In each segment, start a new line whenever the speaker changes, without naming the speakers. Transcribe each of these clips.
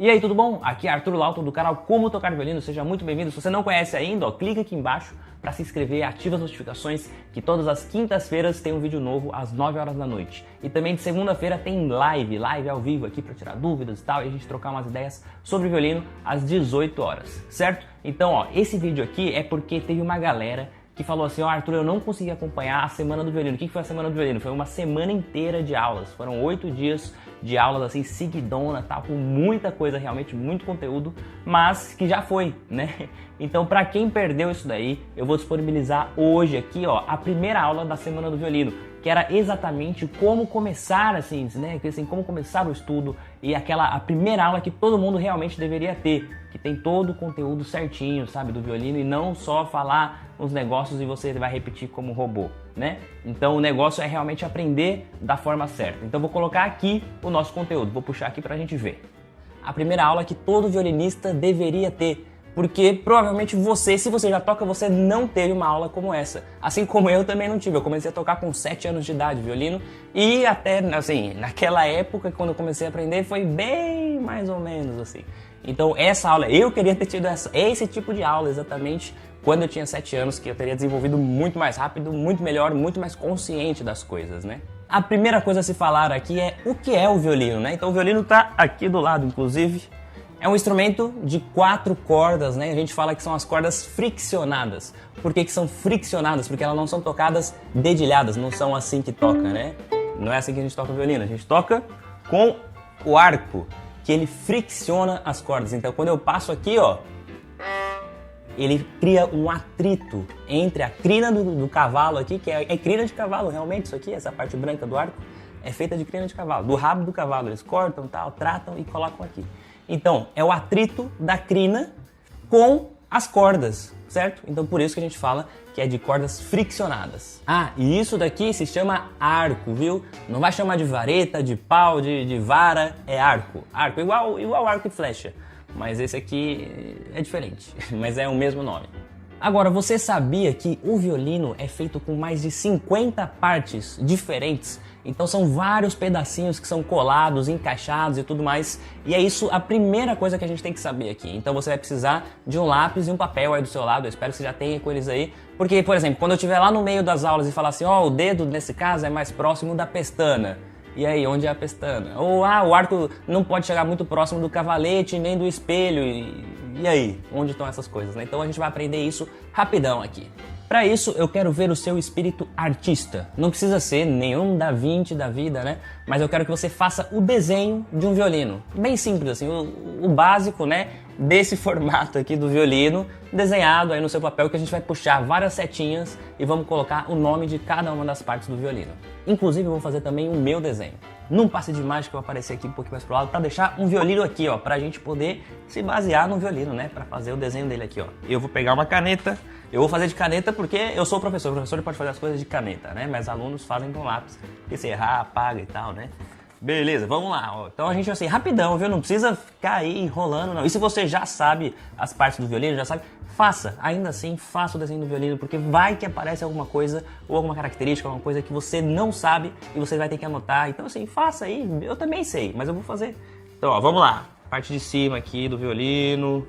E aí, tudo bom? Aqui é Arthur Lauton do canal Como Tocar Violino, seja muito bem-vindo. Se você não conhece ainda, ó, clica aqui embaixo para se inscrever, ativa as notificações, que todas as quintas-feiras tem um vídeo novo às 9 horas da noite. E também de segunda-feira tem live ao vivo aqui para tirar dúvidas e tal, e a gente trocar umas ideias sobre violino às 18 horas, certo? Então, ó, esse vídeo aqui é porque teve uma galera que falou assim, ó, Arthur, eu não consegui acompanhar a Semana do Violino. O que foi a Semana do Violino? Foi uma semana inteira de aulas, foram 8 dias de aulas assim, seguidona, tá, com muita coisa, realmente muito conteúdo, mas que já foi, né? Então, pra quem perdeu isso daí, eu vou disponibilizar hoje aqui, ó, a primeira aula da Semana do Violino, que era exatamente como começar, assim, né? Assim, como começar o estudo e a primeira aula que todo mundo realmente deveria ter, que tem todo o conteúdo certinho, sabe, do violino e não só falar os negócios e você vai repetir como robô, né? Então o negócio é realmente aprender da forma certa. Então vou colocar aqui o nosso conteúdo, vou puxar aqui pra gente ver. A primeira aula que todo violinista deveria ter, porque provavelmente você, se você já toca, você não teve uma aula como essa. Assim como eu também não tive. Eu comecei a tocar com 7 anos de idade violino e até, assim, naquela época, quando eu comecei a aprender, foi bem mais ou menos assim. Então essa aula, eu queria ter tido esse tipo de aula exatamente quando eu tinha 7 anos, que eu teria desenvolvido muito mais rápido, muito melhor, muito mais consciente das coisas, né? A primeira coisa a se falar aqui é o que é o violino, né? Então o violino tá aqui do lado, inclusive. É um instrumento de 4 cordas, né? A gente fala que são as cordas friccionadas. Por que são friccionadas? Porque elas não são tocadas dedilhadas, não são assim que toca, né? Não é assim que a gente toca o violino, a gente toca com o arco, que ele fricciona as cordas. Então quando eu passo aqui, ó, ele cria um atrito entre a crina do cavalo aqui, que é crina de cavalo realmente, isso aqui, essa parte branca do arco, é feita de crina de cavalo, do rabo do cavalo, eles cortam, tal, tratam e colocam aqui. Então, é o atrito da crina com as cordas, certo? Então por isso que a gente fala que é de cordas friccionadas. Ah, e isso daqui se chama arco, viu? Não vai chamar de vareta, de pau, de vara, é arco. Arco, igual arco e flecha. Mas esse aqui é diferente, mas é o mesmo nome. Agora, você sabia que o violino é feito com mais de 50 partes diferentes? Então são vários pedacinhos que são colados, encaixados e tudo mais. E é isso a primeira coisa que a gente tem que saber aqui. Então você vai precisar de um lápis e um papel aí do seu lado. Eu espero que você já tenha com eles aí. Porque, por exemplo, quando eu estiver lá no meio das aulas e falar assim, ó, o dedo nesse caso é mais próximo da pestana. E aí, onde é a pestana? Ou, o arco não pode chegar muito próximo do cavalete nem do espelho. E aí, onde estão essas coisas, né? Então a gente vai aprender isso rapidão aqui. Para isso, eu quero ver o seu espírito artista. Não precisa ser nenhum Da Vinci da vida, né? Mas eu quero que você faça o desenho de um violino. Bem simples, assim, o básico, né? Desse formato aqui do violino, desenhado aí no seu papel, que a gente vai puxar várias setinhas e vamos colocar o nome de cada uma das partes do violino. Inclusive, eu vou fazer também o meu desenho. Num passe de mágica, eu vou aparecer aqui um pouquinho mais pro lado para deixar um violino aqui, ó, pra gente poder se basear no violino, né? Para fazer o desenho dele aqui, ó. Eu vou pegar uma caneta. Eu vou fazer de caneta porque eu sou o professor pode fazer as coisas de caneta, né? Mas alunos fazem com lápis, porque se errar, apaga e tal, né? Beleza, vamos lá, ó. Então a gente assim, rapidão, viu? Não precisa ficar aí enrolando, não. E se você já sabe as partes do violino, já sabe, faça, ainda assim, faça o desenho do violino, porque vai que aparece alguma coisa, ou alguma característica, alguma coisa que você não sabe e você vai ter que anotar. Então assim, faça aí, eu também sei, mas eu vou fazer. Então, ó, vamos lá. Parte de cima aqui do violino.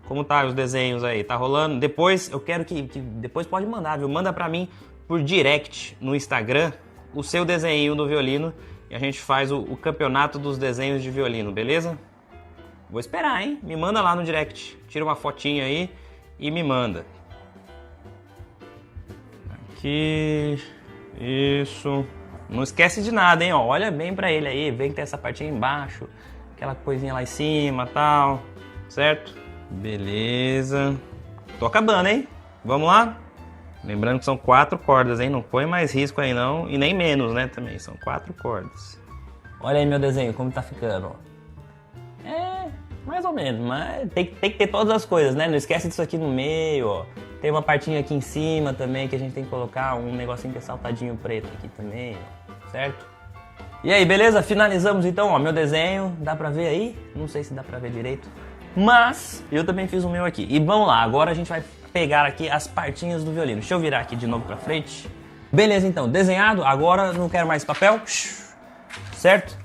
Como tá os desenhos aí? Tá rolando? Depois, eu quero que depois pode mandar, viu? Manda pra mim por direct no Instagram o seu desenho do violino e a gente faz o campeonato dos desenhos de violino, beleza? Vou esperar, hein? Me manda lá no direct. Tira uma fotinha aí e me manda. Aqui. Isso. Não esquece de nada, hein? Ó, olha bem pra ele aí. Vê que tem essa partinha embaixo. Aquela coisinha lá em cima e tal. Certo? Beleza. Tô acabando, hein? Vamos lá? Lembrando que são 4 cordas, hein? Não põe mais risco aí não. E nem menos, né? Também. São 4 cordas. Olha aí meu desenho, como tá ficando. É, mais ou menos. Mas tem que ter todas as coisas, né? Não esquece disso aqui no meio, ó. Tem uma partinha aqui em cima também que a gente tem que colocar. Um negocinho que é saltadinho preto aqui também, ó. Certo? E aí, beleza? Finalizamos então, ó. Meu desenho. Dá pra ver aí? Não sei se dá pra ver direito. Mas eu também fiz o meu aqui. E vamos lá, agora a gente vai pegar aqui as partinhas do violino. Deixa eu virar aqui de novo pra frente. Beleza, então, desenhado. Agora não quero mais papel. Certo?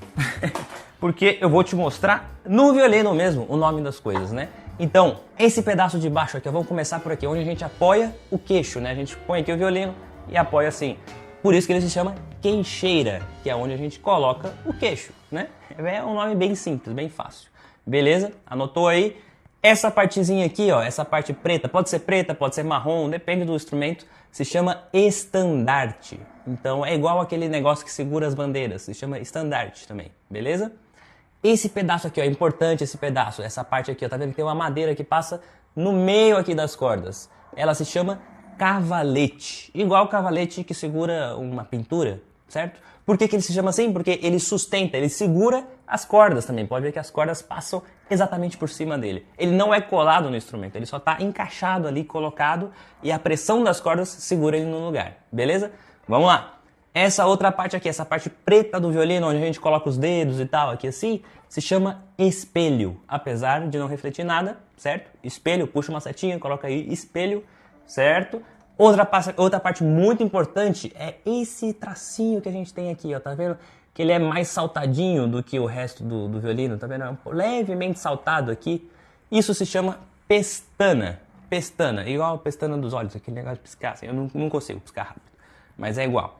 porque eu vou te mostrar no violino mesmo o nome das coisas, né? Então, esse pedaço de baixo aqui, vamos começar por aqui, onde a gente apoia o queixo, né? A gente põe aqui o violino e apoia assim. Por isso que ele se chama queixeira, que é onde a gente coloca o queixo, né? É um nome bem simples, bem fácil. Beleza? Anotou aí? Essa partezinha aqui, ó, essa parte preta, pode ser marrom, depende do instrumento, se chama estandarte. Então é igual aquele negócio que segura as bandeiras, se chama estandarte também, beleza? Esse pedaço aqui, ó, é importante esse pedaço, essa parte aqui, ó, tá vendo que tem uma madeira que passa no meio aqui das cordas. Ela se chama cavalete, igual o cavalete que segura uma pintura, certo? Por que ele se chama assim? Porque ele sustenta, ele segura as cordas também. Pode ver que as cordas passam exatamente por cima dele. Ele não é colado no instrumento, ele só está encaixado ali, colocado, e a pressão das cordas segura ele no lugar, beleza? Vamos lá! Essa outra parte aqui, essa parte preta do violino, onde a gente coloca os dedos e tal, aqui assim, se chama espelho, apesar de não refletir nada, certo? Espelho, puxa uma setinha, coloca aí espelho, certo? Outra parte muito importante é esse tracinho que a gente tem aqui, ó, tá vendo? Que ele é mais saltadinho do que o resto do violino, tá vendo? É levemente saltado aqui. Isso se chama pestana. Pestana, igual a pestana dos olhos, aquele negócio de piscar, assim, eu não consigo piscar rápido, mas é igual.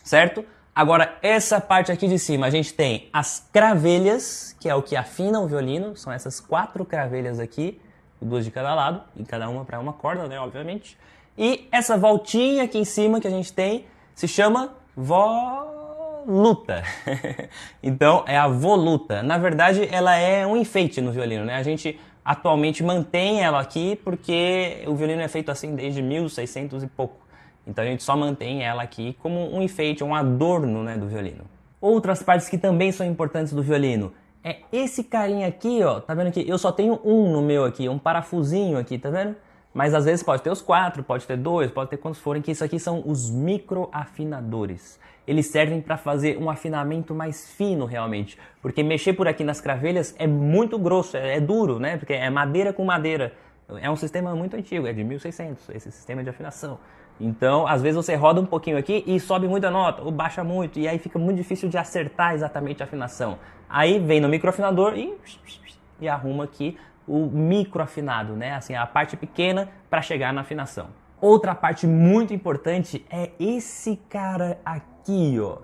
Certo? Agora, essa parte aqui de cima, a gente tem as cravelhas, que é o que afina o violino, são essas 4 cravelhas aqui, 2 de cada lado, e cada uma para uma corda, né, obviamente. E essa voltinha aqui em cima que a gente tem se chama voluta. Então, é a voluta. Na verdade, ela é um enfeite no violino, né? A gente atualmente mantém ela aqui porque o violino é feito assim desde 1600 e pouco. Então a gente só mantém ela aqui como um enfeite, um adorno, né, do violino. Outras partes que também são importantes do violino é esse carinha aqui, ó, tá vendo que eu só tenho um no meu aqui, um parafusinho aqui, tá vendo? Mas às vezes pode ter os 4, pode ter 2, pode ter quantos forem, que isso aqui são os microafinadores. Eles servem para fazer um afinamento mais fino realmente, porque mexer por aqui nas cravelhas é muito grosso, é duro, né? Porque é madeira com madeira. É um sistema muito antigo, é de 1600, esse sistema de afinação. Então, às vezes você roda um pouquinho aqui e sobe muito a nota, ou baixa muito, e aí fica muito difícil de acertar exatamente a afinação. Aí vem no microafinador e arruma aqui o microafinado, né? Assim, a parte pequena para chegar na afinação. Outra parte muito importante é esse cara aqui, ó.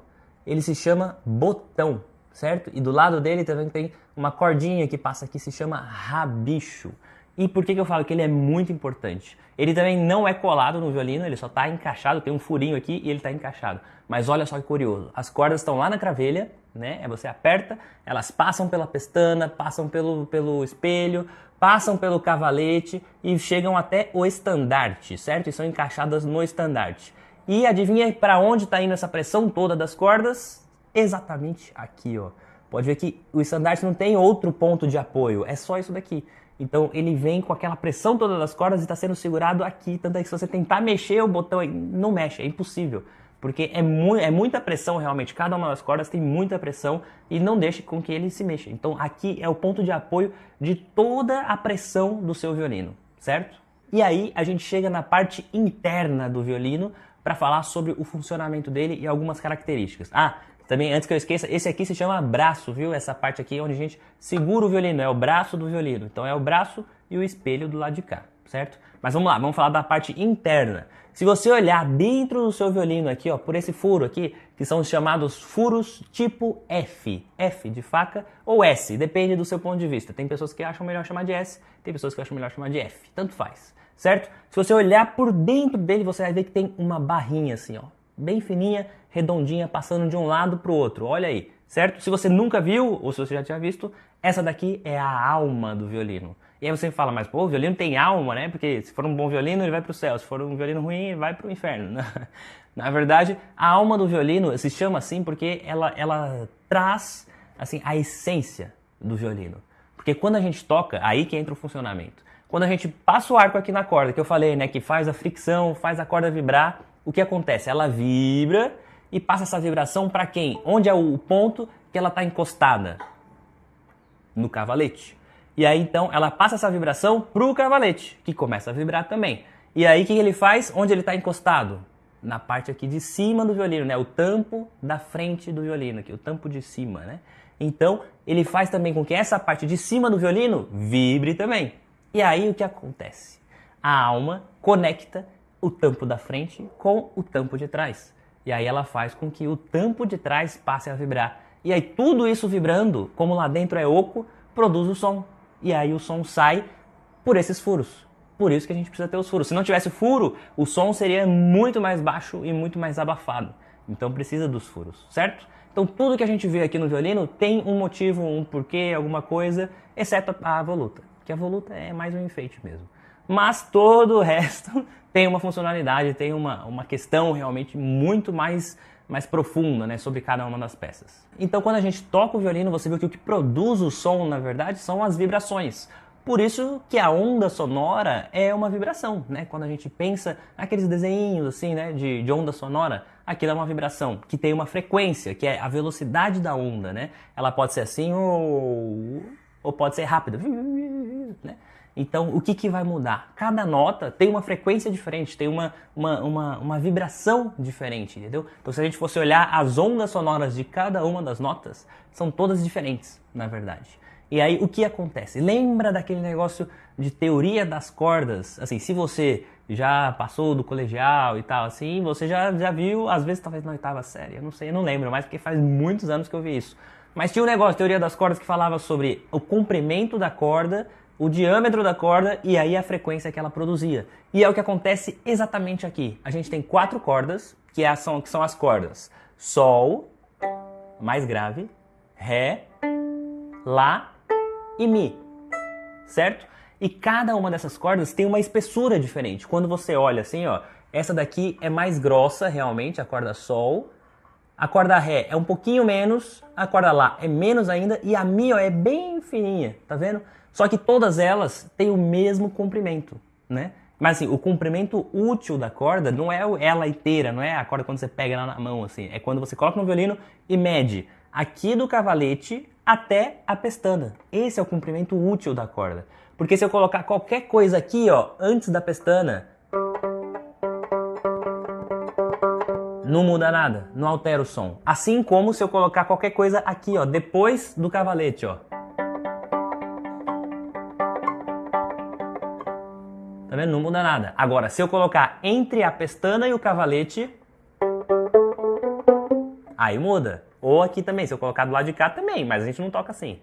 Ele se chama botão, certo? E do lado dele também tem uma cordinha que passa aqui, se chama rabicho. E por que eu falo que ele é muito importante? Ele também não é colado no violino, ele só está encaixado, tem um furinho aqui e ele está encaixado. Mas olha só que curioso, as cordas estão lá na cravelha, né? Você aperta, elas passam pela pestana, passam pelo espelho, passam pelo cavalete e chegam até o estandarte, certo? E são encaixadas no estandarte. E adivinha para onde está indo essa pressão toda das cordas? Exatamente aqui, ó. Pode ver que o estandarte não tem outro ponto de apoio, é só isso daqui. Então ele vem com aquela pressão toda das cordas e está sendo segurado aqui. Tanto é que se você tentar mexer o botão, não mexe, é impossível. Porque é muita pressão realmente, cada uma das cordas tem muita pressão e não deixa com que ele se mexa. Então aqui é o ponto de apoio de toda a pressão do seu violino, certo? E aí a gente chega na parte interna do violino para falar sobre o funcionamento dele e algumas características. Também, antes que eu esqueça, esse aqui se chama braço, viu? Essa parte aqui é onde a gente segura o violino, é o braço do violino. Então é o braço e o espelho do lado de cá, certo? Mas vamos lá, vamos falar da parte interna. Se você olhar dentro do seu violino aqui, ó, por esse furo aqui, que são os chamados furos tipo F. F de faca ou S, depende do seu ponto de vista. Tem pessoas que acham melhor chamar de S, tem pessoas que acham melhor chamar de F. Tanto faz, certo? Se você olhar por dentro dele, você vai ver que tem uma barrinha assim, ó, bem fininha, redondinha, passando de um lado para o outro. Olha aí, certo? Se você nunca viu, ou se você já tinha visto, essa daqui é a alma do violino. E aí você fala, mas pô, o violino tem alma, né? Porque se for um bom violino, ele vai para o céu. Se for um violino ruim, ele vai para o inferno. Na verdade, a alma do violino se chama assim porque ela traz assim, a essência do violino. Porque quando a gente toca, aí que entra o funcionamento. Quando a gente passa o arco aqui na corda, que eu falei, né? Que faz a fricção, faz a corda vibrar, o que acontece? Ela vibra e passa essa vibração para quem? Onde é o ponto que ela está encostada? No cavalete. E aí então ela passa essa vibração para o cavalete, que começa a vibrar também. E aí o que ele faz? Onde ele está encostado? Na parte aqui de cima do violino, né? O tampo da frente do violino, aqui, o tampo de cima, né? Então, ele faz também com que essa parte de cima do violino vibre também. E aí o que acontece? A alma conecta o tampo da frente com o tampo de trás. E aí ela faz com que o tampo de trás passe a vibrar. E aí tudo isso vibrando, como lá dentro é oco, produz o som. E aí o som sai por esses furos. Por isso que a gente precisa ter os furos. Se não tivesse furo, o som seria muito mais baixo e muito mais abafado. Então precisa dos furos, certo? Então tudo que a gente vê aqui no violino tem um motivo, um porquê, alguma coisa, exceto a voluta. Que a voluta é mais um enfeite mesmo. Mas todo o resto tem uma funcionalidade, tem uma questão realmente muito mais profunda, né, sobre cada uma das peças. Então quando a gente toca o violino, você vê que o que produz o som, na verdade, são as vibrações. Por isso que a onda sonora é uma vibração, né? Quando a gente pensa naqueles desenhinhos assim, né, de onda sonora, aquilo é uma vibração que tem uma frequência, que é a velocidade da onda, né? Ela pode ser assim ou pode ser rápida, né? Então, o que vai mudar? Cada nota tem uma frequência diferente, tem uma vibração diferente, entendeu? Então, se a gente fosse olhar as ondas sonoras de cada uma das notas, são todas diferentes, na verdade. E aí, o que acontece? Lembra daquele negócio de teoria das cordas? Assim, se você já passou do colegial e tal, assim, você já viu, às vezes, talvez na oitava série, eu não sei, eu não lembro mais, porque faz muitos anos que eu vi isso. Mas tinha um negócio, teoria das cordas, que falava sobre o comprimento da corda, o diâmetro da corda e aí a frequência que ela produzia. E é o que acontece exatamente aqui. A gente tem 4 cordas, que são as cordas Sol, mais grave, Ré, Lá e Mi, certo? E cada uma dessas cordas tem uma espessura diferente. Quando você olha assim, ó, essa daqui é mais grossa realmente, a corda Sol. A corda Ré é um pouquinho menos, a corda Lá é menos ainda e a Mi, ó, é bem fininha, tá vendo? Só que todas elas têm o mesmo comprimento, né? Mas assim, o comprimento útil da corda não é ela inteira, não é a corda quando você pega ela na mão, assim. É quando você coloca no violino e mede aqui do cavalete até a pestana. Esse é o comprimento útil da corda. Porque se eu colocar qualquer coisa aqui, ó, antes da pestana, não muda nada, não altera o som. Assim como se eu colocar qualquer coisa aqui, ó, depois do cavalete, ó. Tá vendo? Não muda nada. Agora, se eu colocar entre a pestana e o cavalete, aí muda. Ou aqui também, se eu colocar do lado de cá também, mas a gente não toca assim.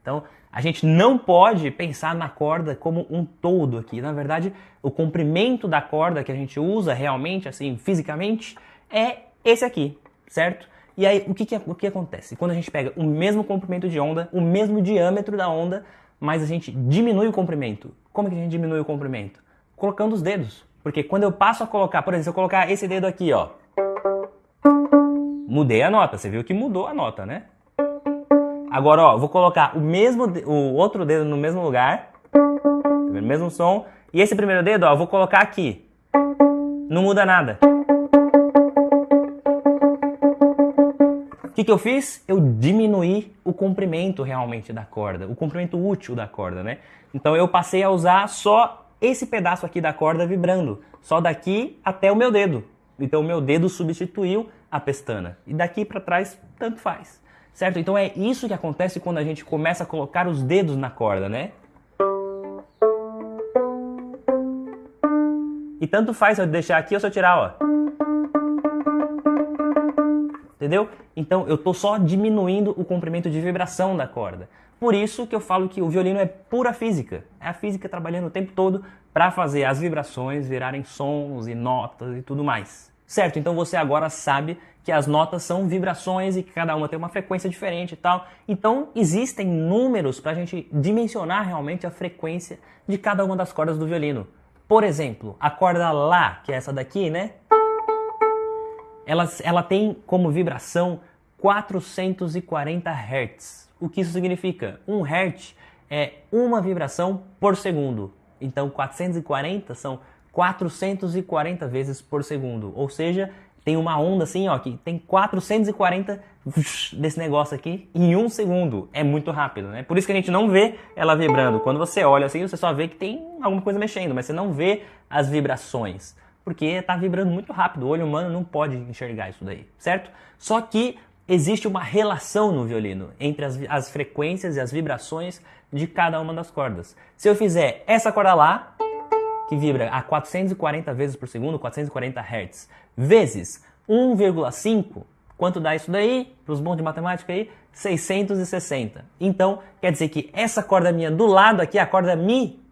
Então, a gente não pode pensar na corda como um todo aqui. Na verdade, o comprimento da corda que a gente usa realmente, assim, fisicamente, é esse aqui, certo? E aí, o que acontece? Quando a gente pega o mesmo comprimento de onda, o mesmo diâmetro da onda, mas a gente diminui o comprimento. Como que a gente diminui o comprimento? Colocando os dedos. Porque quando eu passo a colocar, por exemplo, se eu colocar esse dedo aqui, ó, mudei a nota. Você viu que mudou a nota, né? Agora, ó, vou colocar o outro dedo no mesmo lugar, no mesmo som, e esse primeiro dedo, ó, vou colocar aqui. Não muda nada. O que eu fiz? Eu diminuí o comprimento realmente da corda, o comprimento útil da corda, né? Então eu passei a usar só esse pedaço aqui da corda vibrando, só daqui até o meu dedo. Então o meu dedo substituiu a pestana. E daqui para trás, tanto faz. Certo? Então é isso que acontece quando a gente começa a colocar os dedos na corda, né? E tanto faz se eu deixar aqui ou se eu tirar, ó. Entendeu? Então eu estou só diminuindo o comprimento de vibração da corda. Por isso que eu falo que o violino é pura física. É a física trabalhando o tempo todo para fazer as vibrações virarem sons e notas e tudo mais. Certo? Então você agora sabe que as notas são vibrações e que cada uma tem uma frequência diferente e tal. Então existem números para a gente dimensionar realmente a frequência de cada uma das cordas do violino. Por exemplo, a corda Lá, que é essa daqui, né? Ela tem como vibração 440 Hz. O que isso significa? 1 Hz é uma vibração por segundo. Então 440 são 440 vezes por segundo. Ou seja, tem uma onda assim, ó, que tem 440 desse negócio aqui em 1 segundo. É muito rápido, né? Por isso que a gente não vê ela vibrando. Quando você olha assim, você só vê que tem alguma coisa mexendo, mas você não vê as vibrações. porque tá vibrando muito rápido, o olho humano não pode enxergar isso daí, certo? Só que existe uma relação no violino entre as frequências e as vibrações de cada uma das cordas. Se eu fizer essa corda lá, que vibra a 440 vezes por segundo, 440 Hz, vezes 1,5, quanto dá isso daí? Para os bons de matemática aí, 660. Então, quer dizer que essa corda minha do lado aqui, a corda Mi,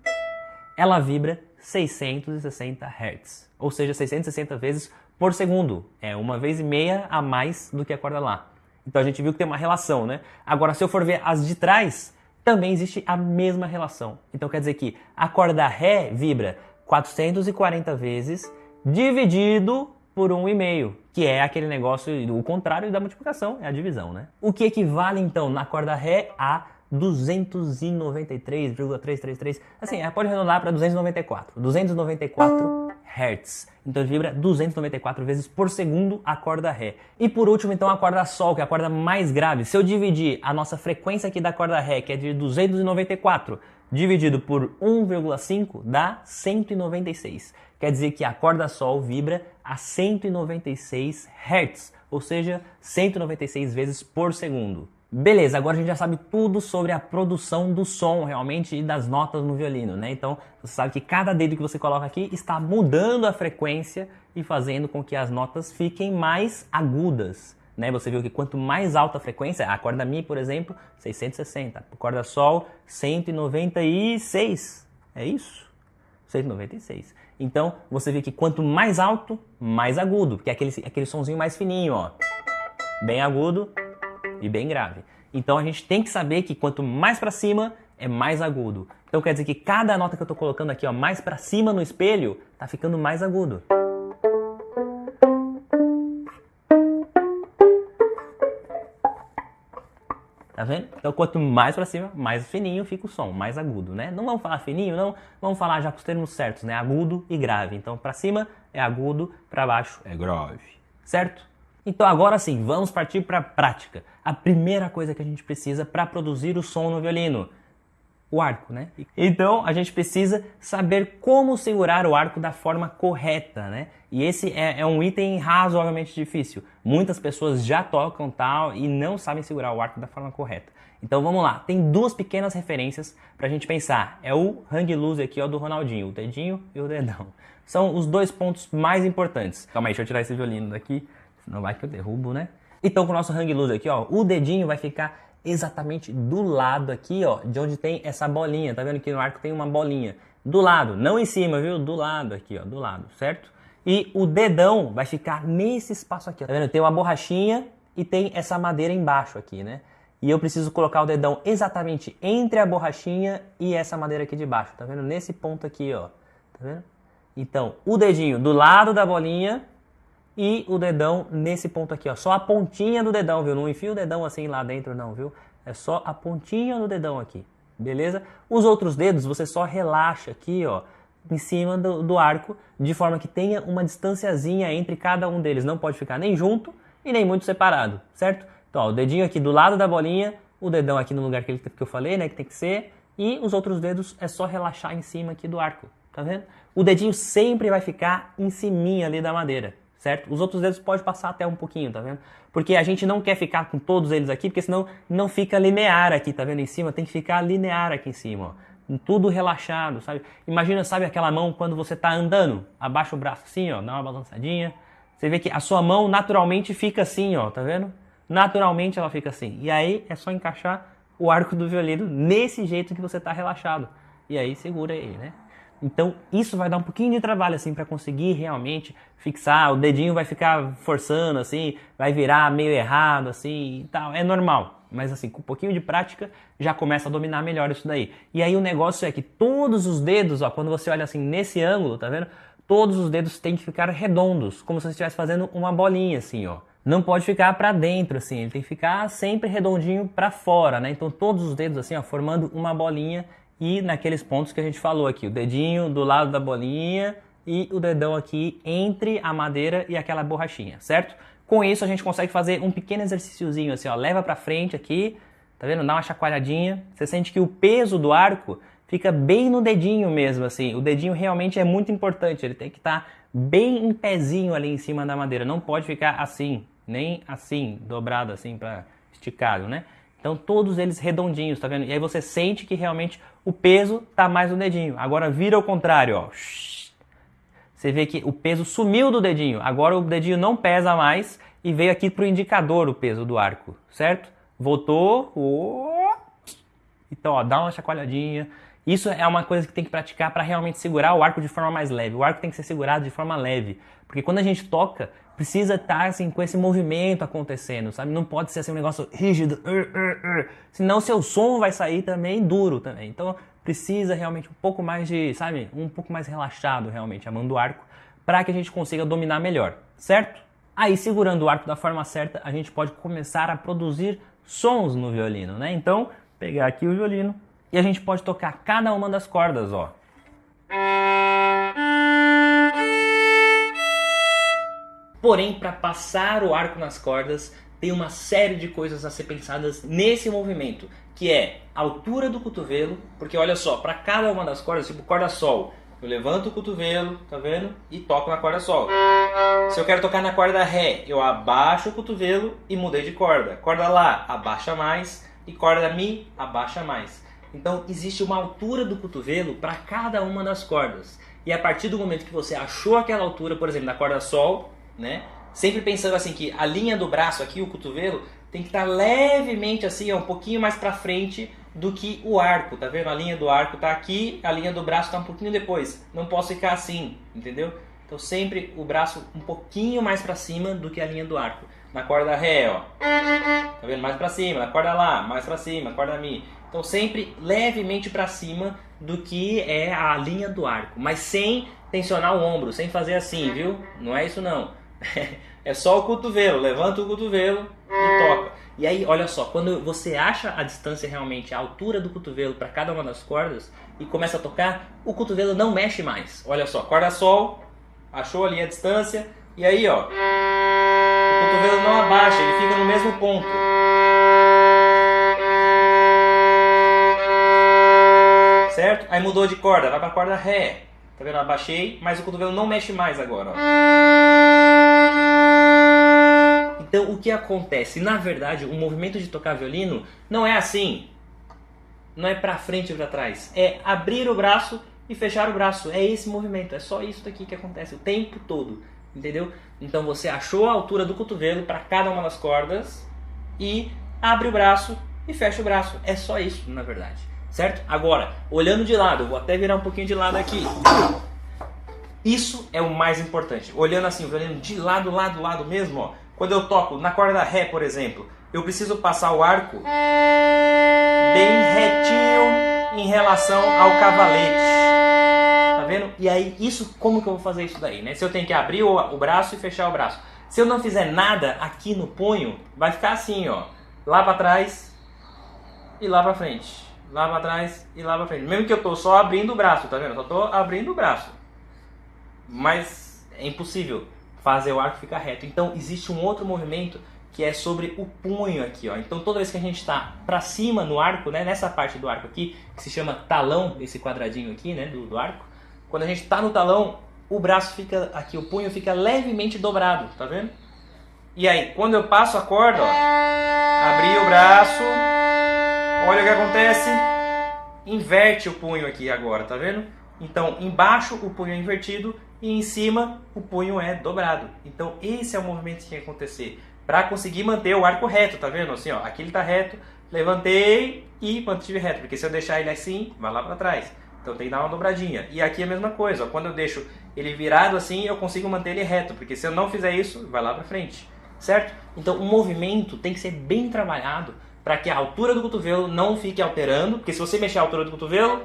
ela vibra 660 Hz. Ou seja, 660 vezes por segundo. É 1,5 a mais do que a corda lá. Então a gente viu que tem uma relação, né? Agora, se eu for ver as de trás, também existe a mesma relação. Então quer dizer que a corda Ré vibra 440 vezes dividido por 1,5, que é aquele negócio, o contrário da multiplicação, é a divisão, né? O que equivale então na corda Ré a 293,333, assim, pode arredondar para 294 Hz. Então ele vibra 294 vezes por segundo a corda Ré. E por último, então, a corda Sol, que é a corda mais grave. Se eu dividir a nossa frequência aqui da corda Ré, que é de 294, dividido por 1,5, dá 196. Quer dizer que a corda Sol vibra a 196 Hz, ou seja, 196 vezes por segundo. Beleza, agora a gente já sabe tudo sobre a produção do som realmente e das notas no violino, né? Então você sabe que cada dedo que você coloca aqui está mudando a frequência e fazendo com que as notas fiquem mais agudas, né? Você viu que quanto mais alta a frequência, a corda Mi, por exemplo, 660, a corda Sol, 196, é isso? 196. Então você vê que quanto mais alto, mais agudo, que é aquele sonzinho mais fininho, ó, bem agudo e bem grave. Então a gente tem que saber que quanto mais para cima é mais agudo. Então quer dizer que cada nota que eu estou colocando aqui, ó, mais para cima no espelho, tá ficando mais agudo. Tá vendo? Então quanto mais para cima, mais fininho fica o som, mais agudo, né? Não vamos falar fininho, não, vamos falar já com os termos certos, né? Agudo e grave. Então para cima é agudo, para baixo é grave, certo? Então agora sim, vamos partir para a prática. A primeira coisa que a gente precisa para produzir o som no violino, o arco, né? Então a gente precisa saber como segurar o arco da forma correta, né? E esse é um item razoavelmente difícil. Muitas pessoas já tocam tal e não sabem segurar o arco da forma correta. Então vamos lá, tem duas pequenas referências para a gente pensar. É o hang loose aqui, ó, do Ronaldinho, o dedinho e o dedão. São os dois pontos mais importantes. Calma aí, deixa eu tirar esse violino daqui. Não vai que eu derrubo, né? Então com o nosso hang loose aqui, ó, o dedinho vai ficar exatamente do lado aqui, ó, de onde tem essa bolinha. Tá vendo que no arco tem uma bolinha? Do lado, não em cima, viu? Do lado aqui, ó, do lado, certo? E o dedão vai ficar nesse espaço aqui, ó. Tá vendo? Tem uma borrachinha e tem essa madeira embaixo aqui, né? E eu preciso colocar o dedão exatamente entre a borrachinha e essa madeira aqui de baixo. Tá vendo? Nesse ponto aqui, ó. Tá vendo? Então, o dedinho do lado da bolinha e o dedão nesse ponto aqui, ó. Só a pontinha do dedão, viu? Não enfia o dedão assim lá dentro não, viu? É só a pontinha do dedão aqui, beleza? Os outros dedos você só relaxa aqui, ó, em cima do arco, de forma que tenha uma distanciazinha entre cada um deles. Não pode ficar nem junto e nem muito separado, certo? Então, ó, o dedinho aqui do lado da bolinha, o dedão aqui no lugar que eu falei, né, que tem que ser, e os outros dedos é só relaxar em cima aqui do arco, tá vendo? O dedinho sempre vai ficar em ciminha ali da madeira, certo? Os outros dedos pode passar até um pouquinho, tá vendo? Porque a gente não quer ficar com todos eles aqui, porque senão não fica linear aqui, tá vendo? Em cima tem que ficar linear aqui em cima, ó. Tudo relaxado, sabe? Imagina, sabe aquela mão quando você tá andando? Abaixa o braço assim, ó, dá uma balançadinha. Você vê que a sua mão naturalmente fica assim, ó, tá vendo? Naturalmente ela fica assim. E aí é só encaixar o arco do violino nesse jeito que você tá relaxado. E aí segura ele, né? Então isso vai dar um pouquinho de trabalho assim para conseguir realmente fixar, o dedinho vai ficar forçando assim, vai virar meio errado assim e tal, é normal, mas assim com um pouquinho de prática já começa a dominar melhor isso daí. E aí o negócio é que todos os dedos, ó, quando você olha assim nesse ângulo, tá vendo? Todos os dedos têm que ficar redondos, como se você estivesse fazendo uma bolinha assim, ó. Não pode ficar para dentro assim, ele tem que ficar sempre redondinho para fora, né? Então todos os dedos assim, ó, formando uma bolinha. E naqueles pontos que a gente falou aqui, o dedinho do lado da bolinha e o dedão aqui entre a madeira e aquela borrachinha, certo? Com isso a gente consegue fazer um pequeno exercíciozinho assim, ó, leva pra frente aqui, tá vendo? Dá uma chacoalhadinha, você sente que o peso do arco fica bem no dedinho mesmo, assim. O dedinho realmente é muito importante, ele tem que estar bem em pezinho ali em cima da madeira. Não pode ficar assim, nem assim, dobrado assim, para esticado, né? Então todos eles redondinhos, tá vendo? E aí você sente que realmente o peso tá mais no dedinho. Agora vira ao contrário, ó. Você vê que o peso sumiu do dedinho. Agora o dedinho não pesa mais e veio aqui pro indicador o peso do arco, certo? Voltou. Então, ó, dá uma chacoalhadinha. Isso é uma coisa que tem que praticar para realmente segurar o arco de forma mais leve. O arco tem que ser segurado de forma leve, porque quando a gente toca, precisa estar assim com esse movimento acontecendo, sabe? Não pode ser assim um negócio rígido, senão seu som vai sair também duro também. Então, precisa realmente um pouco mais de, sabe, um pouco mais relaxado realmente a mão do arco, para que a gente consiga dominar melhor, certo? Aí, segurando o arco da forma certa, a gente pode começar a produzir sons no violino, né? Então, pegar aqui o violino e a gente pode tocar cada uma das cordas, ó. Porém, para passar o arco nas cordas, tem uma série de coisas a ser pensadas nesse movimento, que é a altura do cotovelo, porque olha só, para cada uma das cordas, tipo corda sol, eu levanto o cotovelo, tá vendo? E toco na corda sol. Se eu quero tocar na corda ré, eu abaixo o cotovelo e mudei de corda. Corda lá, abaixa mais, e corda mi, abaixa mais. Então existe uma altura do cotovelo para cada uma das cordas. E a partir do momento que você achou aquela altura, por exemplo, na corda sol, né? Sempre pensando assim que a linha do braço aqui, o cotovelo, tem que estar levemente assim, ó, um pouquinho mais para frente do que o arco, tá vendo? A linha do arco tá aqui, a linha do braço tá um pouquinho depois. Não posso ficar assim, entendeu? Então sempre o braço um pouquinho mais para cima do que a linha do arco. Na corda ré, ó, tá vendo? Mais para cima. Na corda lá, mais para cima. Corda mi. Então sempre levemente para cima do que é a linha do arco, mas sem tensionar o ombro, sem fazer assim, viu? Não é isso não. É só o cotovelo, levanta o cotovelo e toca. E aí, olha só, quando você acha a distância realmente, a altura do cotovelo para cada uma das cordas e começa a tocar, o cotovelo não mexe mais. Olha só, corda sol, achou ali a distância e aí, ó, o cotovelo não abaixa, ele fica no mesmo ponto. Certo? Aí mudou de corda, vai para a corda ré. Tá vendo? Abaixei, mas o cotovelo não mexe mais agora, ó. Então, o que acontece? Na verdade, o movimento de tocar violino não é assim. Não é para frente e para trás. É abrir o braço e fechar o braço. É esse movimento. É só isso daqui que acontece o tempo todo. Entendeu? Então, você achou a altura do cotovelo para cada uma das cordas e abre o braço e fecha o braço. É só isso, na verdade. Certo? Agora, olhando de lado, eu vou até virar um pouquinho de lado aqui. Isso é o mais importante. Olhando assim, o violino de lado mesmo, ó. Quando eu toco na corda ré, por exemplo, eu preciso passar o arco bem retinho em relação ao cavalete. Tá vendo? E aí, isso, como que eu vou fazer isso daí, né? Se eu tenho que abrir o braço e fechar o braço. Se eu não fizer nada aqui no punho, vai ficar assim, ó. Lá pra trás e lá pra frente. Lá pra trás e lá pra frente. Mesmo que eu tô só abrindo o braço, tá vendo? Eu só tô abrindo o braço. Mas é impossível fazer o arco ficar reto. Então existe um outro movimento que é sobre o punho aqui, ó. Então toda vez que a gente está para cima no arco, né, nessa parte do arco aqui, que se chama talão, esse quadradinho aqui, né, do arco, quando a gente está no talão, o braço fica aqui, o punho fica levemente dobrado, tá vendo? E aí, quando eu passo a corda, ó, abri o braço, olha o que acontece, inverte o punho aqui agora, tá vendo? Então embaixo o punho é invertido e em cima o punho é dobrado. Então esse é o movimento que tem que acontecer para conseguir manter o arco reto, tá vendo? Assim, ó, aqui ele tá reto, levantei e mantive reto, porque se eu deixar ele assim, vai lá para trás. Então tem que dar uma dobradinha. E aqui é a mesma coisa, ó, quando eu deixo ele virado assim, eu consigo manter ele reto, porque se eu não fizer isso, vai lá para frente, certo? Então o movimento tem que ser bem trabalhado para que a altura do cotovelo não fique alterando, porque se você mexer a altura do cotovelo,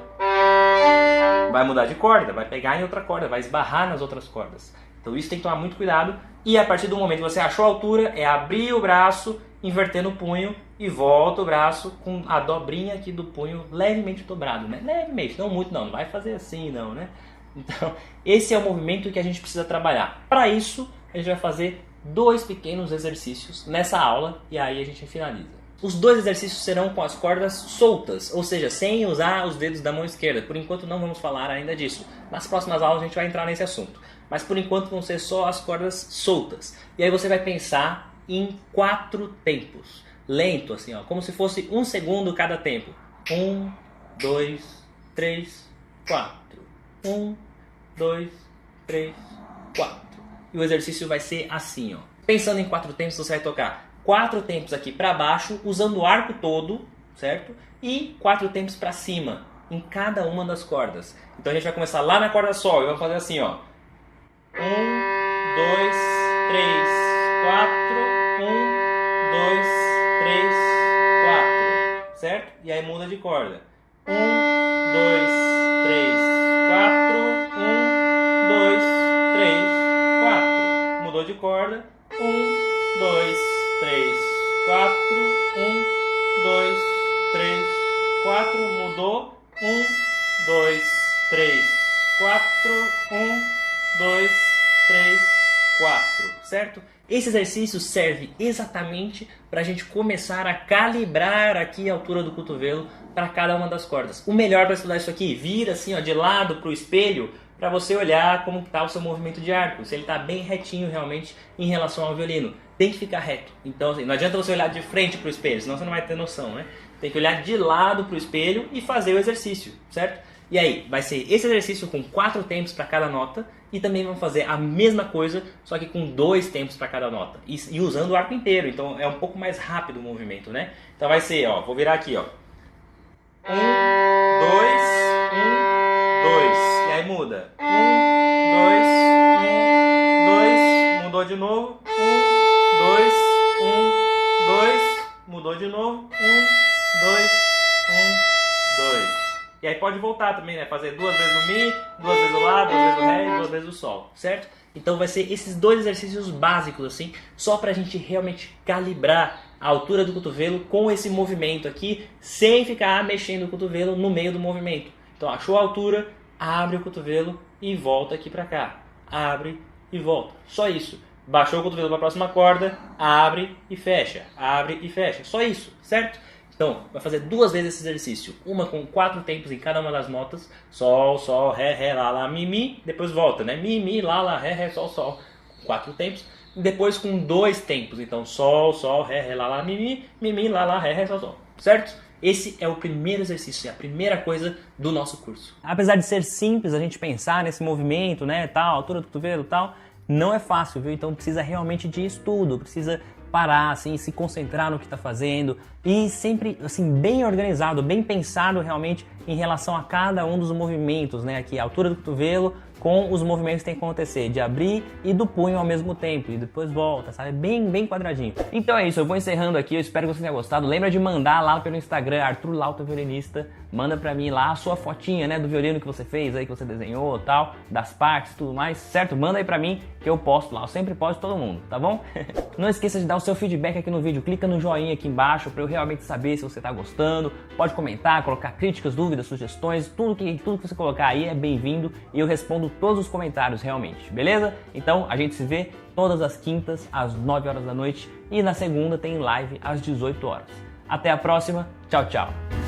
vai mudar de corda, vai pegar em outra corda, vai esbarrar nas outras cordas. Então isso tem que tomar muito cuidado. E a partir do momento que você achou a altura, é abrir o braço, invertendo o punho e volta o braço com a dobrinha aqui do punho levemente dobrado, né? Levemente, não muito não vai fazer assim não, né? Então esse é o movimento que a gente precisa trabalhar. Para isso, a gente vai fazer 2 pequenos exercícios nessa aula e aí a gente finaliza. Os dois exercícios serão com as cordas soltas, ou seja, sem usar os dedos da mão esquerda. Por enquanto não vamos falar ainda disso. Nas próximas aulas a gente vai entrar nesse assunto. Mas por enquanto vão ser só as cordas soltas. E aí você vai pensar em 4 tempos. Lento, assim, ó, como se fosse 1 segundo cada tempo. 1, 2, 3, 4. 1, 2, 3, 4. E o exercício vai ser assim, ó. Pensando em 4 tempos, você vai tocar 4 tempos aqui para baixo, usando o arco todo, certo? E 4 tempos para cima, em cada uma das cordas. Então a gente vai começar lá na corda Sol e vamos fazer assim, ó. 1, 2, 3, 4. 1, 2, 3, 4. Certo? E aí muda de corda. 1, 2, 3, 4. 1, 2, 3, 4. Mudou de corda. 1, 2, 3, 4. 1, 2, 3, 4. Mudou. 1, 2, 3, 4. 1, 2, 3, 4. Certo? Esse exercício serve exatamente para a gente começar a calibrar aqui a altura do cotovelo para cada uma das cordas. O melhor para estudar isso aqui, vira assim, ó, de lado para o espelho, para você olhar como está o seu movimento de arco, se ele está bem retinho realmente em relação ao violino. Tem que ficar reto. Então assim, não adianta você olhar de frente para o espelho, senão você não vai ter noção, né? Tem que olhar de lado para o espelho e fazer o exercício, certo? E aí, vai ser esse exercício com 4 tempos para cada nota e também vamos fazer a mesma coisa, só que com 2 tempos para cada nota e usando o arco inteiro, então é um pouco mais rápido o movimento, né? Então vai ser, ó, vou virar aqui, ó. 1, 2, 1, 2, e aí muda. 1, 2, 1, 2, mudou de novo. 1, 2, 1, 2, mudou de novo. 1, 2, 1, 2. E aí pode voltar também, né? Fazer 2 vezes o Mi, 2 vezes o Lá, 2 vezes o Ré e 2 vezes o Sol, certo? Então vai ser esses 2 exercícios básicos, assim, só pra gente realmente calibrar a altura do cotovelo com esse movimento aqui, sem ficar mexendo o cotovelo no meio do movimento. Então achou a altura, abre o cotovelo e volta aqui pra cá. Abre e volta. Só isso. Baixou o cotovelo para a próxima corda, abre e fecha. Abre e fecha. Só isso, certo? Então, vai fazer 2 vezes esse exercício. Uma com 4 tempos em cada uma das notas. Sol, Sol, Ré, Ré, Lá, Lá, Mi, Mi. Depois volta, né? Mi, Mi, Lá, Lá, Ré, Ré, Sol, Sol. 4 tempos. E depois com 2 tempos. Então, Sol, Sol, Ré, Ré, Lá, Lá, Mi, Mi. Mi, Mi, Lá, Lá, Ré, Ré, Sol, Sol. Certo? Esse é o primeiro exercício, é a primeira coisa do nosso curso. Apesar de ser simples a gente pensar nesse movimento, né, tal, altura do cotovelo e tal, não é fácil, viu? Então precisa realmente de estudo, precisa parar, assim, se concentrar no que está fazendo e sempre, assim, bem organizado, bem pensado realmente em relação a cada um dos movimentos, né? Aqui a altura do cotovelo com os movimentos que tem que acontecer, de abrir e do punho ao mesmo tempo, e depois volta, sabe? Bem quadradinho. Então é isso, eu vou encerrando aqui, eu espero que você tenha gostado. Lembra de mandar lá pelo Instagram, Arthur Lauta Violinista, manda pra mim lá a sua fotinha, né, do violino que você fez aí, que você desenhou, tal, das partes, tudo mais, certo? Manda aí pra mim, que eu posto lá, eu sempre posto todo mundo, tá bom? Não esqueça de dar o seu feedback aqui no vídeo, clica no joinha aqui embaixo pra eu realmente saber se você tá gostando, pode comentar, colocar críticas, dúvidas, sugestões, tudo que você colocar aí é bem-vindo e eu respondo todos os comentários realmente, beleza? Então a gente se vê todas as quintas às 9 horas da noite e na segunda tem live às 18 horas. Até a próxima, tchau, tchau!